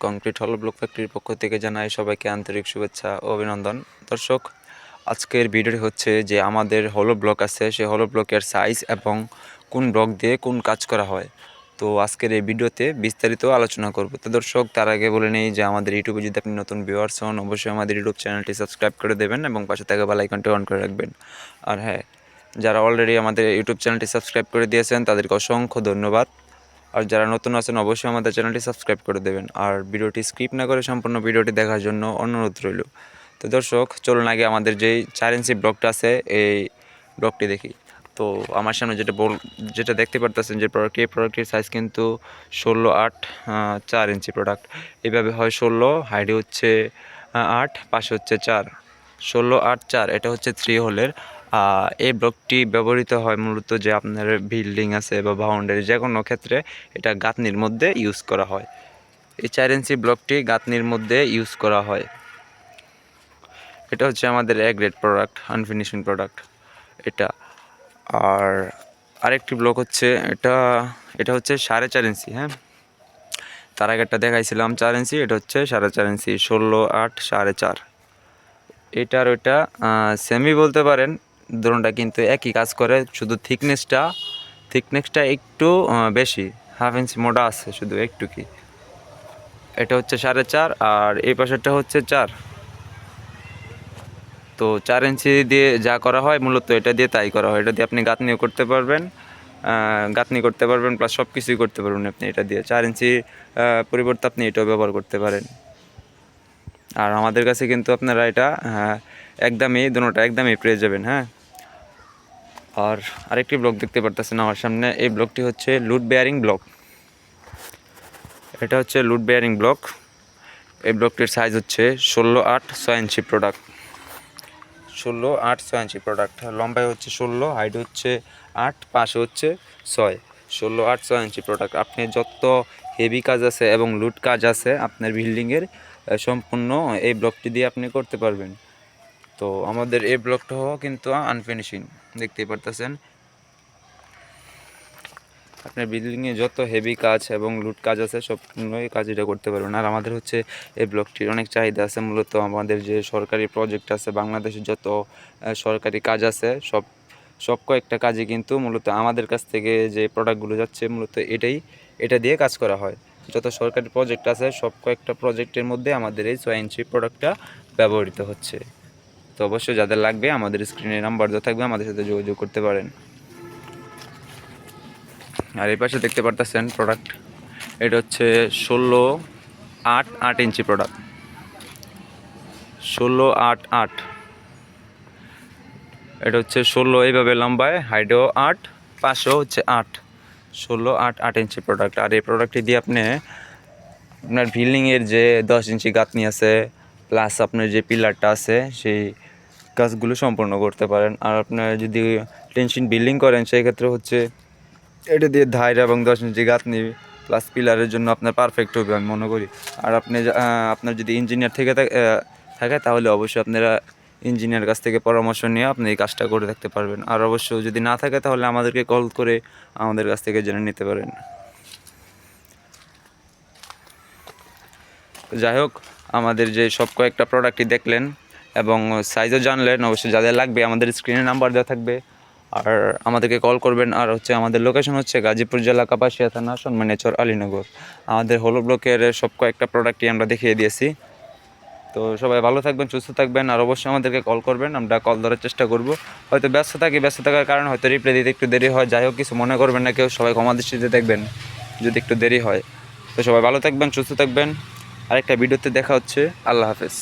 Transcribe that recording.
Concrete হলো block ফ্যাক্টরির পক্ষ থেকে জানাই সবাইকে আন্তরিক শুভেচ্ছা ও অভিনন্দন। দর্শক, আজকের ভিডিওটি হচ্ছে যে আমাদের হলো ব্লক আছে, সেই হলো ব্লকের সাইজ এবং কোন ব্লক দিয়ে কোন কাজ করা হয়। তো আজকের এই ভিডিওতে বিস্তারিত আলোচনা করব। তো দর্শক, তার আগে বলে নেই যে আমাদের ইউটিউবে যদি আপনি নতুন ভিউয়ার্স হন, অবশ্যই আমাদের ইউটিউব চ্যানেলটি সাবস্ক্রাইব করে দেবেন এবং পাশে থাকা বেল আইকনটি অন করে রাখবেন। আর হ্যাঁ, যারা অলরেডি আমাদের ইউটিউব চ্যানেলটি সাবস্ক্রাইব করে দিয়েছেন তাদেরকে অসংখ্য ধন্যবাদ। আর যারা নতুন আছেন অবশ্যই আমাদের চ্যানেলটি সাবস্ক্রাইব করে দেবেন আর ভিডিওটি স্কিপ না করে সম্পূর্ণ ভিডিওটি দেখার জন্য অনুরোধ রইল। তো দর্শক, চলুন আগে আমাদের যেই 4 ইঞ্চি ব্লকটা আছে এই ব্লকটি দেখি। তো আমার সামনে যেটা দেখতে পারতেছেন যে এই প্রোডাক্টের সাইজ কিন্তু 16/8 4 ইঞ্চি প্রোডাক্ট। এইভাবে হয় 16, হাইটে হচ্ছে 8, পাশে হচ্ছে 4, 16/8/4 এটা হচ্ছে 3 হোলের। এই ব্লকটি ব্যবহৃত হয় মূলত যে আপনার বিল্ডিং আছে বা বাউন্ডারি যে কোনো ক্ষেত্রে এটা গাঁথনির মধ্যে ইউজ করা হয়। এই 4 ইঞ্চি ব্লকটি গাঁথনির মধ্যে ইউজ করা হয়। এটা হচ্ছে আমাদের A grade product, unfinishing product এটা। আর আরেকটি ব্লক হচ্ছে এটা হচ্ছে 4.5 ইঞ্চি। হ্যাঁ, তার আগেরটা দেখাইছিলাম 4 ইঞ্চি, এটা হচ্ছে 4.5 ইঞ্চি, 16/8 4.5। এটার ওইটা সেমি বলতে পারেন, দুটোটা কিন্তু একই কাজ করে, শুধু থিকনেসটা একটু বেশি, হাফ ইঞ্চি মোটা আছে শুধু একটু কি। এটা হচ্ছে 4.5 আর এই পাশেরটা হচ্ছে 4। তো 4 ইঞ্চি দিয়ে যা করা হয় মূলত এটা দিয়ে তাই করা হয়। এটা দিয়ে আপনি গাঁথনিও করতে পারবেন, প্লাস সব কিছুই করতে পারবেন আপনি এটা দিয়ে। 4 ইঞ্চি পরিবর্তে আপনি এটাও ব্যবহার করতে পারেন। আর আমাদের কাছে কিন্তু আপনারা এটা একদমই পেয়ে যাবেন। হ্যাঁ, আর আরেকটি ব্লক দেখতে পারতেছেন আমার সামনে, এই ব্লকটি হচ্ছে লুড বেয়ারিং ব্লক। এটা হচ্ছে লুড বেয়ারিং ব্লক। এই ব্লকটির সাইজ হচ্ছে 16/8 6 ইঞ্চি প্রোডাক্ট। 16/8 6 ইঞ্চি প্রোডাক্ট, লম্বায় হচ্ছে 16, হাইট হচ্ছে 8, পাশে হচ্ছে 6, 16/8 6 ইঞ্চি প্রোডাক্ট। আপনি যত হেভি কাজ আছে এবং লুড কাজ আছে আপনার বিল্ডিংয়ের সম্পূর্ণ এই ব্লকটি দিয়ে আপনি করতে পারবেন। তো আমাদের এই ব্লকটাও কিন্তু আনফিনিশিং দেখতেই পারতেছেন। আপনার বিল্ডিংয়ে যত হেভি কাজ এবং লুট কাজ আছে সবগুলোই কাজ এটা করতে পারবেন। আর আমাদের হচ্ছে এই ব্লকটির অনেক চাহিদা আছে। মূলত আমাদের যে সরকারি প্রজেক্ট আছে, বাংলাদেশের যত সরকারি কাজ আছে সব কয়েকটা কাজে কিন্তু মূলত আমাদের কাছ থেকে যে প্রোডাক্টগুলো যাচ্ছে মূলত এটা দিয়ে কাজ করা হয়। যত সরকারি প্রজেক্ট আছে সব কয়েকটা প্রজেক্টের মধ্যে আমাদের এই 6 ইঞ্চি প্রোডাক্টটা ব্যবহৃত হচ্ছে। তো অবশ্যই যাদের লাগবে আমাদের স্ক্রিনে নাম্বার দেওয়া থাকবে, আমাদের সাথে যোগাযোগ করতে পারেন। আর এই পাশে দেখতে পারতেছেন প্রোডাক্ট, এটা হচ্ছে 16/8 8 ইঞ্চি প্রোডাক্ট, 16/8 8। এটা হচ্ছে 16 এইভাবে লম্বায়, হাইটও 8, পাশেও হচ্ছে 8, 16/8 8 ইঞ্চি প্রোডাক্ট। আর এই প্রোডাক্টটি দিয়ে আপনি আপনার বিল্ডিংয়ের যে 10 ইঞ্চি গাঁথনি আছে প্লাস আপনার যে পিলারটা আছে সেই কাজগুলো সম্পূর্ণ করতে পারেন। আর আপনার যদি টেনশন বিল্ডিং করেন সেই ক্ষেত্রে হচ্ছে এটা দিয়ে ধার এবং 10 ইঞ্চি গাঁথনি প্লাস পিলারের জন্য আপনার পারফেক্ট হবে আমি মনে করি। আর আপনার যদি ইঞ্জিনিয়ার থাকে তাহলে অবশ্যই আপনারা ইঞ্জিনিয়ার কাছ থেকে পরামর্শ নিয়ে আপনি এই কাজটা করে থাকতে পারবেন। আর অবশ্যই যদি না থাকে তাহলে আমাদেরকে কল করে আমাদের কাছ থেকে জেনে নিতে পারেন। যাই হোক, আমাদের যে সব কয়েকটা প্রোডাক্টই দেখলেন এবং সাইজও জানলেন, অবশ্যই যাদের লাগবে আমাদের স্ক্রিনে নাম্বার দেওয়া থাকবে আর আমাদেরকে কল করবেন। আর হচ্ছে আমাদের লোকেশন হচ্ছে গাজীপুর জেলা কাপাসিয়া থানা সম্মানিয়াচর আলীনগর। আমাদের হলো ব্লকের সব কয়েকটা প্রোডাক্টই আমরা দেখিয়ে দিয়েছি। তো সবাই ভালো থাকবেন, সুস্থ থাকবেন আর অবশ্যই আমাদেরকে কল করবেন, আমরা কল ধরার চেষ্টা করব। হয়তো ব্যস্ত থাকার কারণে হয়তো রিপ্লাই দিতে একটু দেরি হয়। যাই হোক, কিছু মনে করবেন না কেউ, সবাই ক্ষমা দৃষ্টিতে দেখবেন যদি একটু দেরি হয়। তো সবাই ভালো থাকবেন, সুস্থ থাকবেন। আরেকটা ভিডিওতে দেখা হচ্ছে। আল্লাহ হাফেজ।